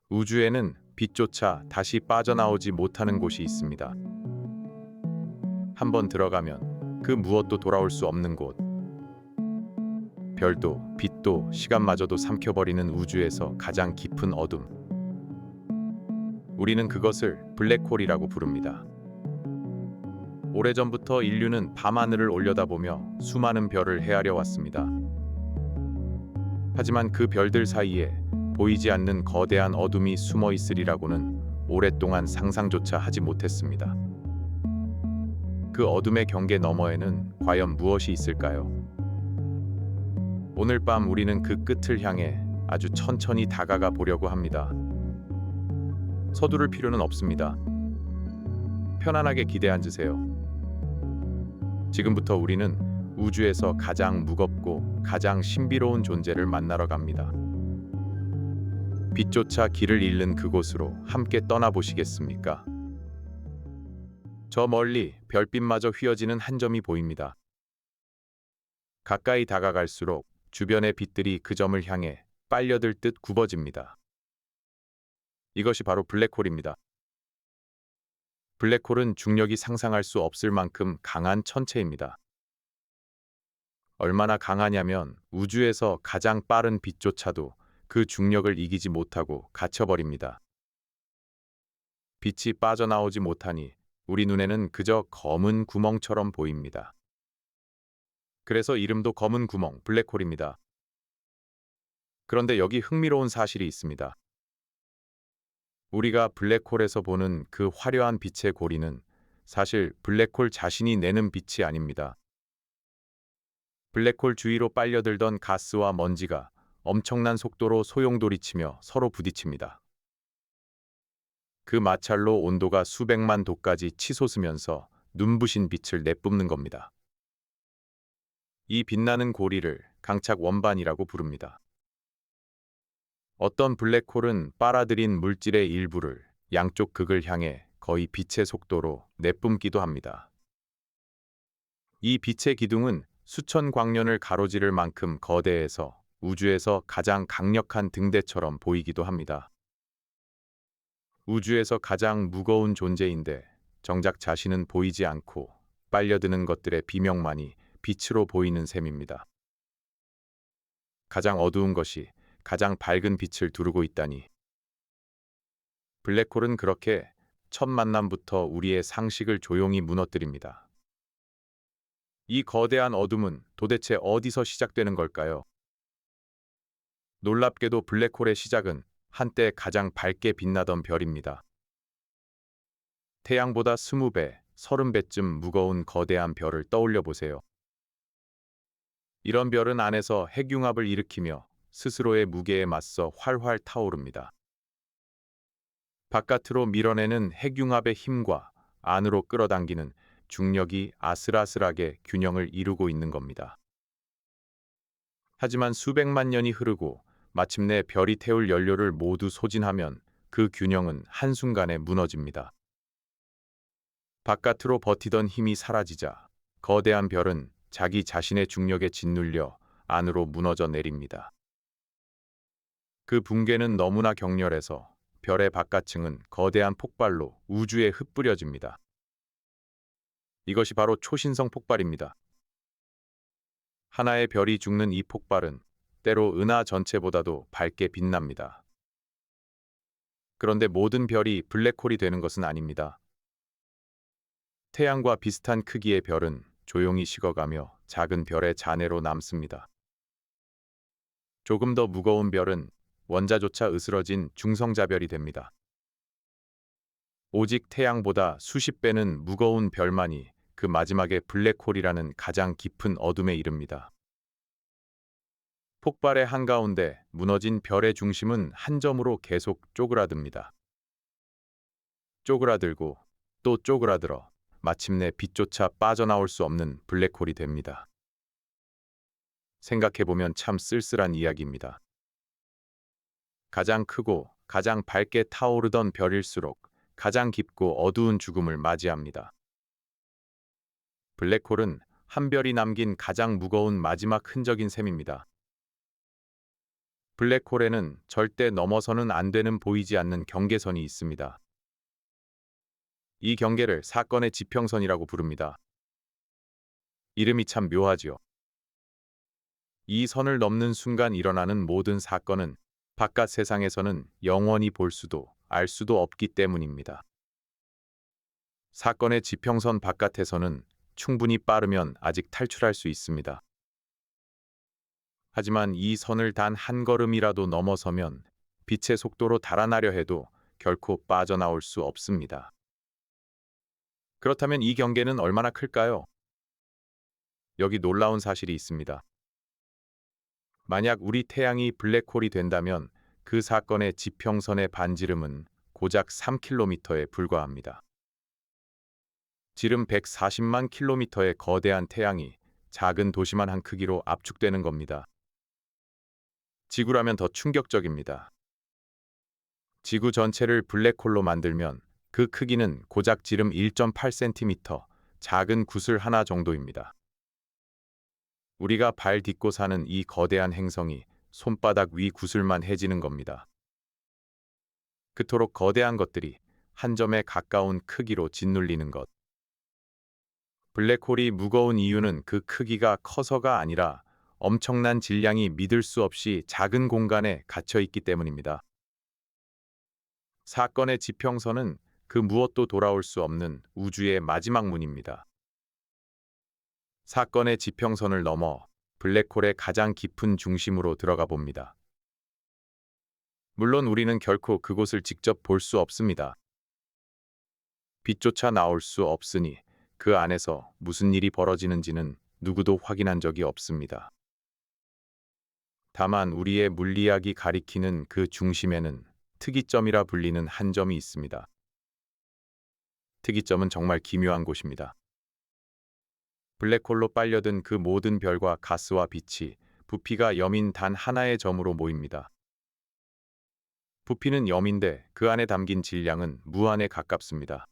우주에는 빛조차 다시 빠져나오지 못하는 곳이 있습니다. 한번 들어가면 그 무엇도 돌아올 수 없는 곳. 별도, 빛도, 시간마저도 삼켜버리는 우주에서 가장 깊은 어둠. 우리는 그것을 블랙홀이라고 부릅니다. 오래전부터 인류는 밤하늘을 올려다보며 수많은 별을 헤아려 왔습니다. 하지만 그 별들 사이에 보이지 않는 거대한 어둠이 숨어 있으리라고는 오랫동안 상상조차 하지 못했습니다. 그 어둠의 경계 너머에는 과연 무엇이 있을까요? 오늘 밤 우리는 그 끝을 향해 아주 천천히 다가가 보려고 합니다. 서두를 필요는 없습니다. 편안하게 기대 앉으세요. 지금부터 우리는 우주에서 가장 무겁고 가장 신비로운 존재를 만나러 갑니다. 빛조차 길을 잃는 그곳으로 함께 떠나보시겠습니까? 저 멀리 별빛마저 휘어지는 한 점이 보입니다. 가까이 다가갈수록 주변의 빛들이 그 점을 향해 빨려들 듯 굽어집니다. 이것이 바로 블랙홀입니다. 블랙홀은 중력이 상상할 수 없을 만큼 강한 천체입니다. 얼마나 강하냐면 우주에서 가장 빠른 빛조차도 그 중력을 이기지 못하고 갇혀버립니다. 빛이 빠져나오지 못하니 우리 눈에는 그저 검은 구멍처럼 보입니다. 그래서 이름도 검은 구멍, 블랙홀입니다. 그런데 여기 흥미로운 사실이 있습니다. 우리가 블랙홀에서 보는 그 화려한 빛의 고리는 사실 블랙홀 자신이 내는 빛이 아닙니다. 블랙홀 주위로 빨려들던 가스와 먼지가 엄청난 속도로 소용돌이치며 서로 부딪힙니다. 그 마찰로 온도가 수백만 도까지 치솟으면서 눈부신 빛을 내뿜는 겁니다. 이 빛나는 고리를 강착 원반이라고 부릅니다. 어떤 블랙홀은 빨아들인 물질의 일부를 양쪽 극을 향해 거의 빛의 속도로 내뿜기도 합니다. 이 빛의 기둥은 수천 광년을 가로지를 만큼 거대해서 우주에서 가장 강력한 등대처럼 보이기도 합니다. 우주에서 가장 무거운 존재인데 정작 자신은 보이지 않고 빨려드는 것들의 비명만이 빛으로 보이는 셈입니다. 가장 어두운 것이 가장 밝은 빛을 두르고 있다니. 블랙홀은 그렇게 첫 만남부터 우리의 상식을 조용히 무너뜨립니다. 이 거대한 어둠은 도대체 어디서 시작되는 걸까요? 놀랍게도 블랙홀의 시작은 한때 가장 밝게 빛나던 별입니다. 태양보다 20배, 30배쯤 무거운 거대한 별을 떠올려 보세요. 이런 별은 안에서 핵융합을 일으키며 스스로의 무게에 맞서 활활 타오릅니다. 바깥으로 밀어내는 핵융합의 힘과 안으로 끌어당기는 중력이 아슬아슬하게 균형을 이루고 있는 겁니다. 하지만 수백만 년이 흐르고 마침내 별이 태울 연료를 모두 소진하면 그 균형은 한순간에 무너집니다. 바깥으로 버티던 힘이 사라지자 거대한 별은 자기 자신의 중력에 짓눌려 안으로 무너져 내립니다. 그 붕괴는 너무나 격렬해서 별의 바깥층은 거대한 폭발로 우주에 흩뿌려집니다. 이것이 바로 초신성 폭발입니다. 하나의 별이 죽는 이 폭발은 때로 은하 전체보다도 밝게 빛납니다. 그런데 모든 별이 블랙홀이 되는 것은 아닙니다. 태양과 비슷한 크기의 별은 조용히 식어가며 작은 별의 잔해로 남습니다. 조금 더 무거운 별은 원자조차 으스러진 중성자별이 됩니다. 오직 태양보다 수십 배는 무거운 별만이 그 마지막에 블랙홀이라는 가장 깊은 어둠에 이릅니다. 폭발의 한가운데 무너진 별의 중심은 한 점으로 계속 쪼그라듭니다. 쪼그라들고 또 쪼그라들어 마침내 빛조차 빠져나올 수 없는 블랙홀이 됩니다. 생각해보면 참 쓸쓸한 이야기입니다. 가장 크고 가장 밝게 타오르던 별일수록 가장 깊고 어두운 죽음을 맞이합니다. 블랙홀은 한 별이 남긴 가장 무거운 마지막 흔적인 셈입니다. 블랙홀에는 절대 넘어서는 안 되는 보이지 않는 경계선이 있습니다. 이 경계를 사건의 지평선이라고 부릅니다. 이름이 참 묘하지요. 이 선을 넘는 순간 일어나는 모든 사건은 바깥 세상에서는 영원히 볼 수도 알 수도 없기 때문입니다. 사건의 지평선 바깥에서는 충분히 빠르면 아직 탈출할 수 있습니다. 하지만 이 선을 단 한 걸음이라도 넘어서면 빛의 속도로 달아나려 해도 결코 빠져나올 수 없습니다. 그렇다면 이 경계는 얼마나 클까요? 여기 놀라운 사실이 있습니다. 만약 우리 태양이 블랙홀이 된다면 그 사건의 지평선의 반지름은 고작 3km에 불과합니다. 지름 140만 킬로미터의 거대한 태양이 작은 도시만 한 크기로 압축되는 겁니다. 지구라면 더 충격적입니다. 지구 전체를 블랙홀로 만들면 그 크기는 고작 지름 1.8cm, 작은 구슬 하나 정도입니다. 우리가 발 딛고 사는 이 거대한 행성이 손바닥 위 구슬만 해지는 겁니다. 그토록 거대한 것들이 한 점에 가까운 크기로 짓눌리는 것. 블랙홀이 무거운 이유는 그 크기가 커서가 아니라 엄청난 질량이 믿을 수 없이 작은 공간에 갇혀 있기 때문입니다. 사건의 지평선은 그 무엇도 돌아올 수 없는 우주의 마지막 문입니다. 사건의 지평선을 넘어 블랙홀의 가장 깊은 중심으로 들어가 봅니다. 물론 우리는 결코 그곳을 직접 볼 수 없습니다. 빛조차 나올 수 없으니 그 안에서 무슨 일이 벌어지는지는 누구도 확인한 적이 없습니다. 다만 우리의 물리학이 가리키는 그 중심에는 특이점이라 불리는 한 점이 있습니다. 특이점은 정말 기묘한 곳입니다. 블랙홀로 빨려든 그 모든 별과 가스와 빛이 부피가 염인 단 하나의 점으로 모입니다. 부피는 염인데 그 안에 담긴 질량은 무한에 가깝습니다.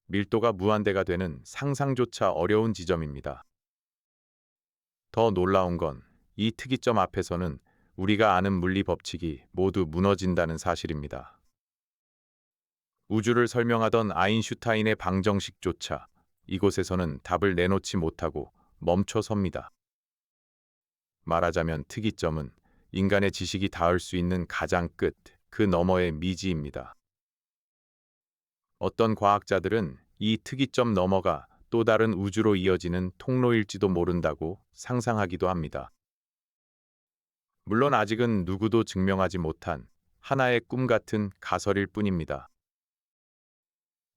밀도가 무한대가 되는 상상조차 어려운 지점입니다. 더 놀라운 건 이 특이점 앞에서는 우리가 아는 물리 법칙이 모두 무너진다는 사실입니다. 우주를 설명하던 아인슈타인의 방정식조차 이곳에서는 답을 내놓지 못하고 멈춰 섭니다. 말하자면 특이점은 인간의 지식이 닿을 수 있는 가장 끝, 그 너머의 미지입니다. 어떤 과학자들은 이 특이점 너머가 또 다른 우주로 이어지는 통로일지도 모른다고 상상하기도 합니다. 물론 아직은 누구도 증명하지 못한 하나의 꿈 같은 가설일 뿐입니다.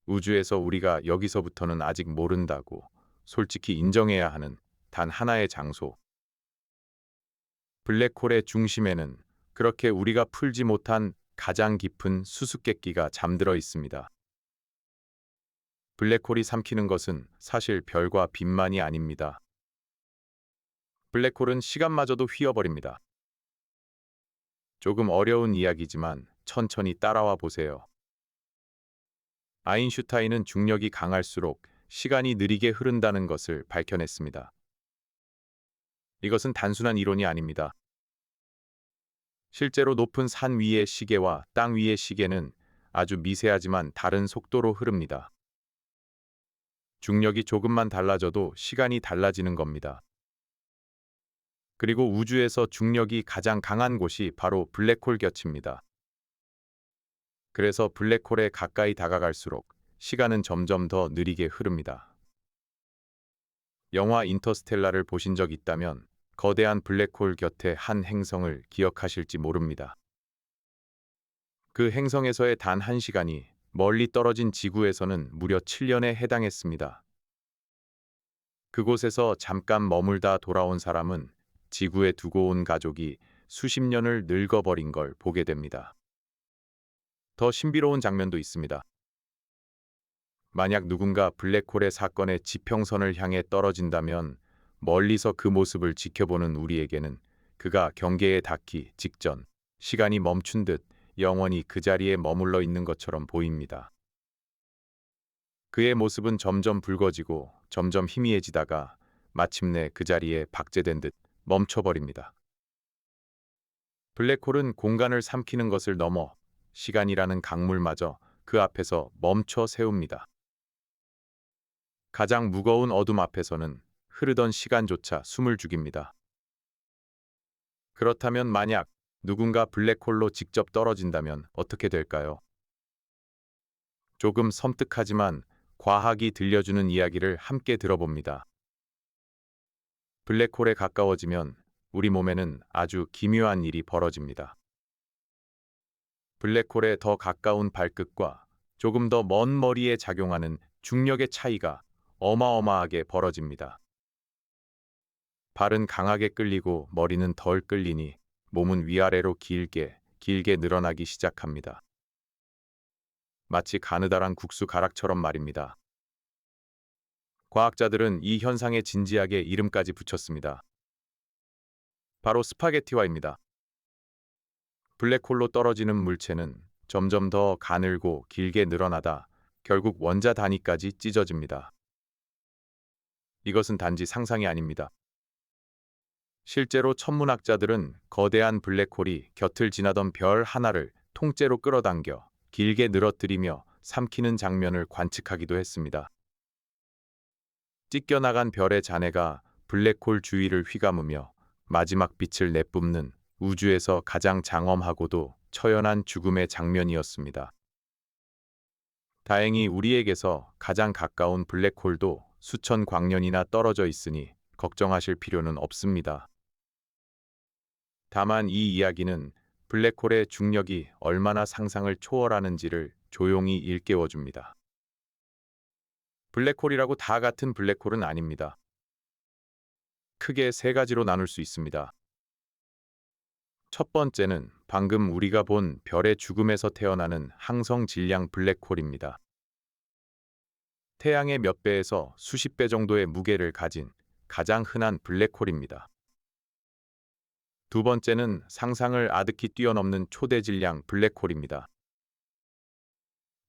우주에서 우리가 여기서부터는 아직 모른다고 솔직히 인정해야 하는 단 하나의 장소. 블랙홀의 중심에는 그렇게 우리가 풀지 못한 가장 깊은 수수께끼가 잠들어 있습니다. 블랙홀이 삼키는 것은 사실 별과 빛만이 아닙니다. 블랙홀은 시간마저도 휘어버립니다. 조금 어려운 이야기지만 천천히 따라와 보세요. 아인슈타인은 중력이 강할수록 시간이 느리게 흐른다는 것을 밝혀냈습니다. 이것은 단순한 이론이 아닙니다. 실제로 높은 산 위의 시계와 땅 위의 시계는 아주 미세하지만 다른 속도로 흐릅니다. 중력이 조금만 달라져도 시간이 달라지는 겁니다. 그리고 우주에서 중력이 가장 강한 곳이 바로 블랙홀 곁입니다. 그래서 블랙홀에 가까이 다가갈수록 시간은 점점 더 느리게 흐릅니다. 영화 인터스텔라를 보신 적 있다면 거대한 블랙홀 곁의 한 행성을 기억하실지 모릅니다. 그 행성에서의 단 1시간이 멀리 떨어진 지구에서는 무려 7년에 해당했습니다. 그곳에서 잠깐 머물다 돌아온 사람은 지구에 두고 온 가족이 수십 년을 늙어버린 걸 보게 됩니다. 더 신비로운 장면도 있습니다. 만약 누군가 블랙홀의 사건의 지평선을 향해 떨어진다면 멀리서 그 모습을 지켜보는 우리에게는 그가 경계에 닿기 직전 시간이 멈춘 듯 영원히 그 자리에 머물러 있는 것처럼 보입니다. 그의 모습은 점점 붉어지고 점점 희미해지다가 마침내 그 자리에 박제된 듯 멈춰버립니다. 블랙홀은 공간을 삼키는 것을 넘어 시간이라는 강물마저 그 앞에서 멈춰 세웁니다. 가장 무거운 어둠 앞에서는 흐르던 시간조차 숨을 죽입니다. 그렇다면 만약 누군가 블랙홀로 직접 떨어진다면 어떻게 될까요? 조금 섬뜩하지만 과학이 들려주는 이야기를 함께 들어봅니다. 블랙홀에 가까워지면 우리 몸에는 아주 기묘한 일이 벌어집니다. 블랙홀에 더 가까운 발끝과 조금 더 먼 머리에 작용하는 중력의 차이가 어마어마하게 벌어집니다. 발은 강하게 끌리고 머리는 덜 끌리니 몸은 위아래로 길게 늘어나기 시작합니다. 마치 가느다란 국수 가락처럼 말입니다. 과학자들은 이 현상에 진지하게 이름까지 붙였습니다. 바로 스파게티화입니다. 블랙홀로 떨어지는 물체는 점점 더 가늘고 길게 늘어나다 결국 원자 단위까지 찢어집니다. 이것은 단지 상상이 아닙니다. 실제로 천문학자들은 거대한 블랙홀이 곁을 지나던 별 하나를 통째로 끌어당겨 길게 늘어뜨리며 삼키는 장면을 관측하기도 했습니다. 찢겨나간 별의 잔해가 블랙홀 주위를 휘감으며 마지막 빛을 내뿜는 우주에서 가장 장엄하고도 처연한 죽음의 장면이었습니다. 다행히 우리에게서 가장 가까운 블랙홀도 수천 광년이나 떨어져 있으니 걱정하실 필요는 없습니다. 다만 이 이야기는 블랙홀의 중력이 얼마나 상상을 초월하는지를 조용히 일깨워줍니다. 블랙홀이라고 다 같은 블랙홀은 아닙니다. 크게 세 가지로 나눌 수 있습니다. 첫 번째는 방금 우리가 본 별의 죽음에서 태어나는 항성 질량 블랙홀입니다. 태양의 몇 배에서 수십 배 정도의 무게를 가진 가장 흔한 블랙홀입니다. 두 번째는 상상을 아득히 뛰어넘는 초대 질량 블랙홀입니다.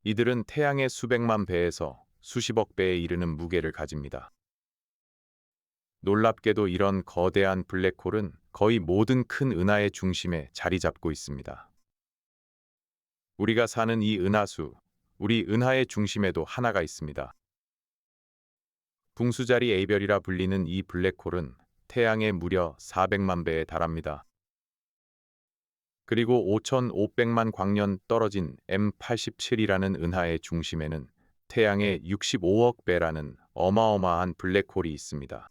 이들은 태양의 수백만 배에서 수십억 배에 이르는 무게를 가집니다. 놀랍게도 이런 거대한 블랙홀은 거의 모든 큰 은하의 중심에 자리 잡고 있습니다. 우리가 사는 이 은하수, 우리 은하의 중심에도 하나가 있습니다. 붕수자리 A별이라 불리는 이 블랙홀은 태양의 무려 400만 배에 달합니다. 그리고 5,500만 광년 떨어진 M87이라는 은하의 중심에는 태양의 65억 배라는 어마어마한 블랙홀이 있습니다.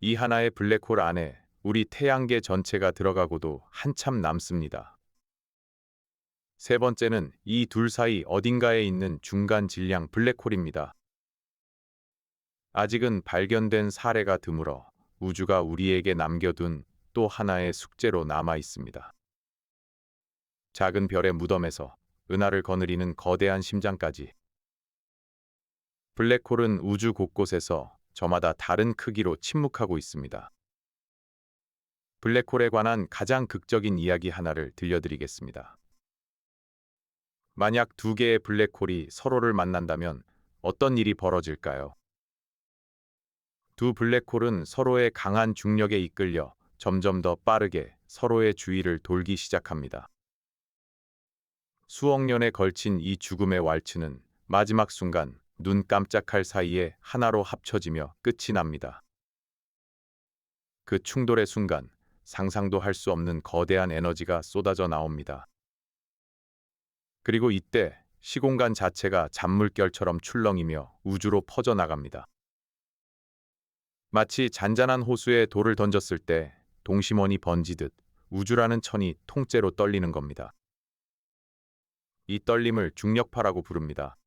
이 하나의 블랙홀 안에 우리 태양계 전체가 들어가고도 한참 남습니다. 세 번째는 이 둘 사이 어딘가에 있는 중간 질량 블랙홀입니다. 아직은 발견된 사례가 드물어 우주가 우리에게 남겨둔 또 하나의 숙제로 남아 있습니다. 작은 별의 무덤에서 은하를 거느리는 거대한 심장까지. 블랙홀은 우주 곳곳에서 저마다 다른 크기로 침묵하고 있습니다. 블랙홀에 관한 가장 극적인 이야기 하나를 들려드리겠습니다. 만약 두 개의 블랙홀이 서로를 만난다면 어떤 일이 벌어질까요? 두 블랙홀은 서로의 강한 중력에 이끌려 점점 더 빠르게 서로의 주위를 돌기 시작합니다. 수억 년에 걸친 이 죽음의 왈츠는 마지막 순간 눈 깜짝할 사이에 하나로 합쳐지며 끝이 납니다. 그 충돌의 순간 상상도 할 수 없는 거대한 에너지가 쏟아져 나옵니다. 그리고 이때 시공간 자체가 잔물결처럼 출렁이며 우주로 퍼져나갑니다. 마치 잔잔한 호수에 돌을 던졌을 때 동심원이 번지듯 우주라는 천이 통째로 떨리는 겁니다. 이 떨림을 중력파라고 부릅니다.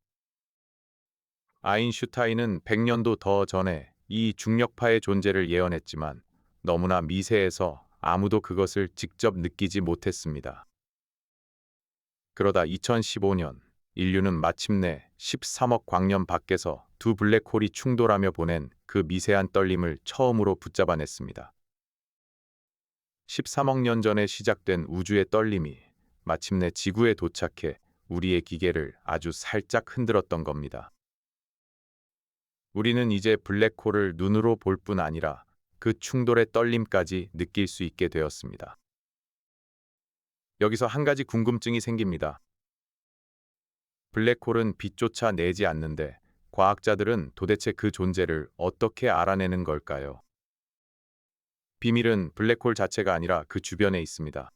아인슈타인은 100년도 더 전에 이 중력파의 존재를 예언했지만 너무나 미세해서 아무도 그것을 직접 느끼지 못했습니다. 그러다 2015년 인류는 마침내 13억 광년 밖에서 두 블랙홀이 충돌하며 보낸 그 미세한 떨림을 처음으로 붙잡아냈습니다. 13억 년 전에 시작된 우주의 떨림이 마침내 지구에 도착해 우리의 기계를 아주 살짝 흔들었던 겁니다. 우리는 이제 블랙홀을 눈으로 볼 뿐 아니라 그 충돌의 떨림까지 느낄 수 있게 되었습니다. 여기서 한 가지 궁금증이 생깁니다. 블랙홀은 빛조차 내지 않는데 과학자들은 도대체 그 존재를 어떻게 알아내는 걸까요? 비밀은 블랙홀 자체가 아니라 그 주변에 있습니다.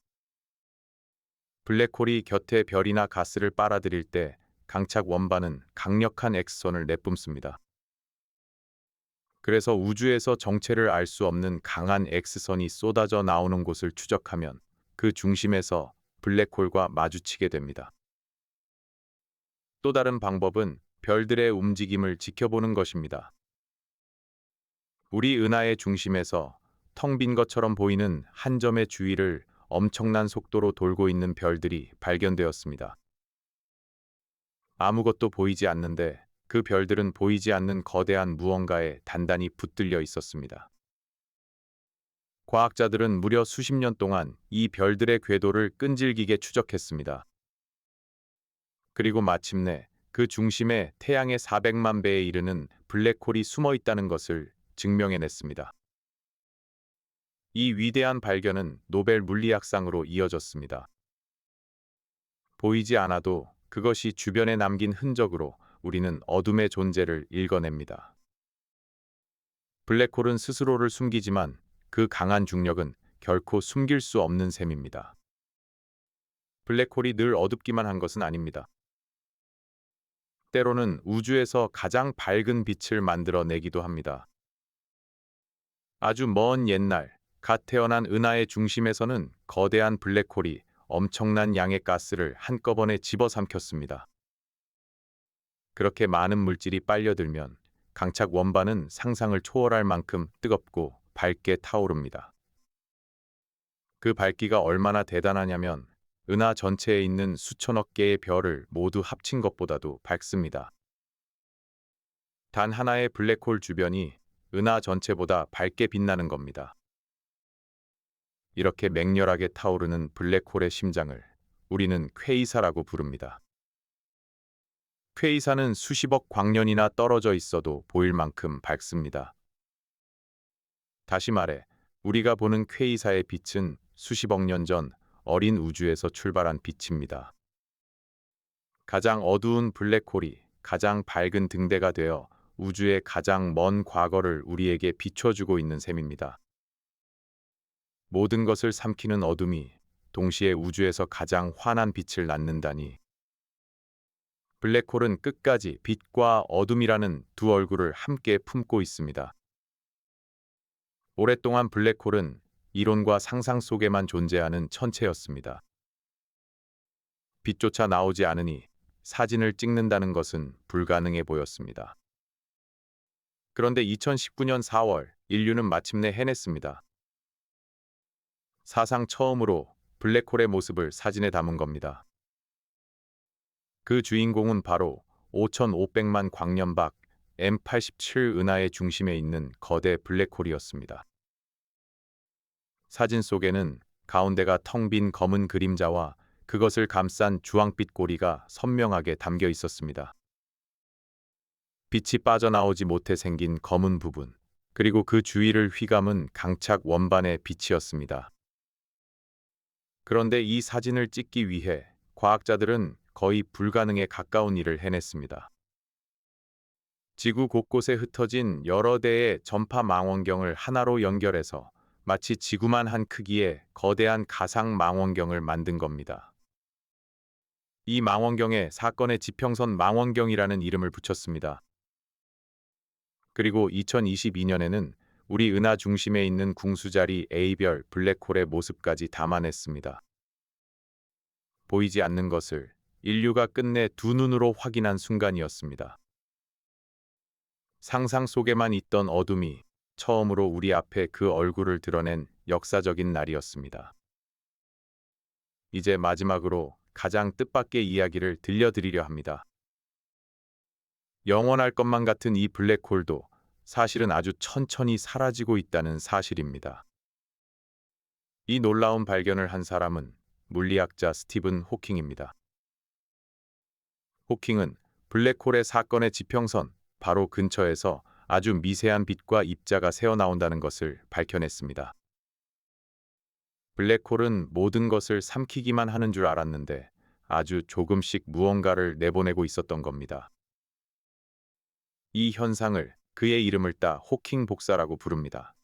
블랙홀이 곁에 별이나 가스를 빨아들일 때 강착 원반은 강력한 X선을 내뿜습니다. 그래서 우주에서 정체를 알 수 없는 강한 X선이 쏟아져 나오는 곳을 추적하면 그 중심에서 블랙홀과 마주치게 됩니다. 또 다른 방법은 별들의 움직임을 지켜보는 것입니다. 우리 은하의 중심에서 텅 빈 것처럼 보이는 한 점의 주위를 엄청난 속도로 돌고 있는 별들이 발견되었습니다. 아무것도 보이지 않는데 그 별들은 보이지 않는 거대한 무언가에 단단히 붙들려 있었습니다. 과학자들은 무려 수십 년 동안 이 별들의 궤도를 끈질기게 추적했습니다. 그리고 마침내 그 중심에 태양의 400만 배에 이르는 블랙홀이 숨어 있다는 것을 증명해냈습니다. 이 위대한 발견은 노벨 물리학상으로 이어졌습니다. 보이지 않아도 그것이 주변에 남긴 흔적으로 우리는 어둠의 존재를 읽어냅니다. 블랙홀은 스스로를 숨기지만 그 강한 중력은 결코 숨길 수 없는 셈입니다. 블랙홀이 늘 어둡기만 한 것은 아닙니다. 때로는 우주에서 가장 밝은 빛을 만들어내기도 합니다. 아주 먼 옛날, 갓 태어난 은하의 중심에서는 거대한 블랙홀이 엄청난 양의 가스를 한꺼번에 집어삼켰습니다. 그렇게 많은 물질이 빨려들면 강착 원반은 상상을 초월할 만큼 뜨겁고 밝게 타오릅니다. 그 밝기가 얼마나 대단하냐면 은하 전체에 있는 수천억 개의 별을 모두 합친 것보다도 밝습니다. 단 하나의 블랙홀 주변이 은하 전체보다 밝게 빛나는 겁니다. 이렇게 맹렬하게 타오르는 블랙홀의 심장을 우리는 퀘이사라고 부릅니다. 퀘이사는 수십억 광년이나 떨어져 있어도 보일 만큼 밝습니다. 다시 말해, 우리가 보는 퀘이사의 빛은 수십억 년 전 어린 우주에서 출발한 빛입니다. 가장 어두운 블랙홀이 가장 밝은 등대가 되어 우주의 가장 먼 과거를 우리에게 비춰주고 있는 셈입니다. 모든 것을 삼키는 어둠이 동시에 우주에서 가장 환한 빛을 낳는다니. 블랙홀은 끝까지 빛과 어둠이라는 두 얼굴을 함께 품고 있습니다. 오랫동안 블랙홀은 이론과 상상 속에만 존재하는 천체였습니다. 빛조차 나오지 않으니 사진을 찍는다는 것은 불가능해 보였습니다. 그런데 2019년 4월 인류는 마침내 해냈습니다. 사상 처음으로 블랙홀의 모습을 사진에 담은 겁니다. 그 주인공은 바로 5,500만 광년 밖 M87 은하의 중심에 있는 거대 블랙홀이었습니다. 사진 속에는 가운데가 텅 빈 검은 그림자와 그것을 감싼 주황빛 고리가 선명하게 담겨 있었습니다. 빛이 빠져나오지 못해 생긴 검은 부분, 그리고 그 주위를 휘감은 강착 원반의 빛이었습니다. 그런데 이 사진을 찍기 위해 과학자들은 거의 불가능에 가까운 일을 해냈습니다. 지구 곳곳에 흩어진 여러 대의 전파 망원경을 하나로 연결해서 마치 지구만 한 크기의 거대한 가상 망원경을 만든 겁니다. 이 망원경에 사건의 지평선 망원경이라는 이름을 붙였습니다. 그리고 2022년에는 우리 은하 중심에 있는 궁수자리 A별 블랙홀의 모습까지 담아냈습니다. 보이지 않는 것을 인류가 끝내 두 눈으로 확인한 순간이었습니다. 상상 속에만 있던 어둠이 처음으로 우리 앞에 그 얼굴을 드러낸 역사적인 날이었습니다. 이제 마지막으로 가장 뜻밖의 이야기를 들려드리려 합니다. 영원할 것만 같은 이 블랙홀도 사실은 아주 천천히 사라지고 있다는 사실입니다. 이 놀라운 발견을 한 사람은 물리학자 스티븐 호킹입니다. 호킹은 블랙홀의 사건의 지평선 바로 근처에서 아주 미세한 빛과 입자가 새어나온다는 것을 밝혀냈습니다. 블랙홀은 모든 것을 삼키기만 하는 줄 알았는데 아주 조금씩 무언가를 내보내고 있었던 겁니다. 이 현상을 그의 이름을 따 호킹 복사라고 부릅니다.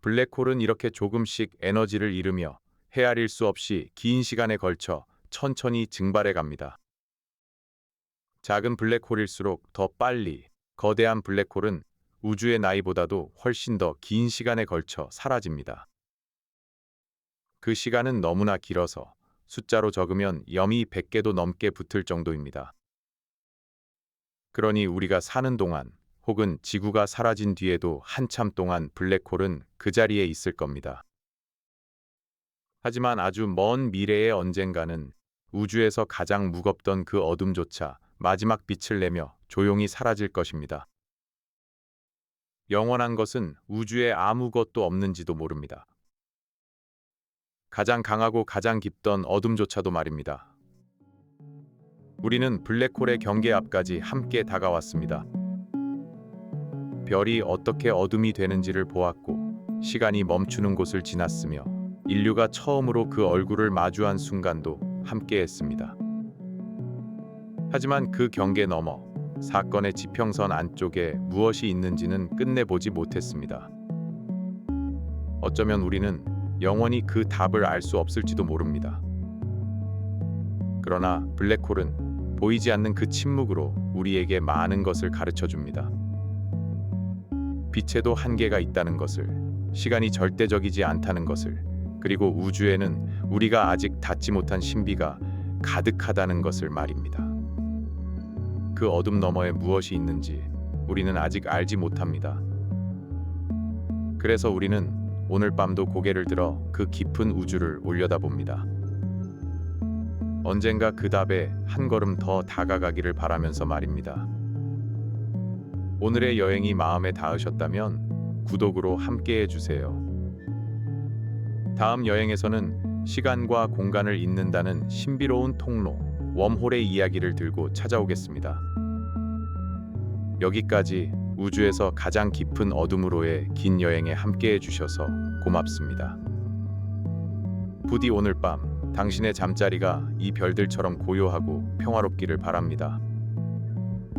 블랙홀은 이렇게 조금씩 에너지를 잃으며 헤아릴 수 없이 긴 시간에 걸쳐 천천히 증발해 갑니다. 작은 블랙홀일수록 더 빨리, 거대한 블랙홀은 우주의 나이보다도 훨씬 더 긴 시간에 걸쳐 사라집니다. 그 시간은 너무나 길어서 숫자로 적으면 염이 100개도 넘게 붙을 정도입니다. 그러니 우리가 사는 동안 혹은 지구가 사라진 뒤에도 한참 동안 블랙홀은 그 자리에 있을 겁니다. 하지만 아주 먼 미래의 언젠가는 우주에서 가장 무겁던 그 어둠조차 마지막 빛을 내며 조용히 사라질 것입니다. 영원한 것은 우주에 아무것도 없는지도 모릅니다. 가장 강하고 가장 깊던 어둠조차도 말입니다. 우리는 블랙홀의 경계 앞까지 함께 다가왔습니다. 별이 어떻게 어둠이 되는지를 보았고 시간이 멈추는 곳을 지났으며 인류가 처음으로 그 얼굴을 마주한 순간도 함께했습니다. 하지만 그 경계 너머 사건의 지평선 안쪽에 무엇이 있는지는 끝내보지 못했습니다. 어쩌면 우리는 영원히 그 답을 알 수 없을지도 모릅니다. 그러나 블랙홀은 보이지 않는 그 침묵으로 우리에게 많은 것을 가르쳐 줍니다. 빛에도 한계가 있다는 것을, 시간이 절대적이지 않다는 것을, 그리고 우주에는 우리가 아직 닿지 못한 신비가 가득하다는 것을 말입니다. 그 어둠 너머에 무엇이 있는지 우리는 아직 알지 못합니다. 그래서 우리는 오늘 밤도 고개를 들어 그 깊은 우주를 올려다봅니다. 언젠가 그 답에 한 걸음 더 다가가기를 바라면서 말입니다. 오늘의 여행이 마음에 닿으셨다면 구독으로 함께해 주세요. 다음 여행에서는 시간과 공간을 잇는다는 신비로운 통로, 웜홀의 이야기를 들고 찾아오겠습니다. 여기까지 우주에서 가장 깊은 어둠으로의 긴 여행에 함께해 주셔서 고맙습니다. 부디 오늘 밤 당신의 잠자리가 이 별들처럼 고요하고 평화롭기를 바랍니다.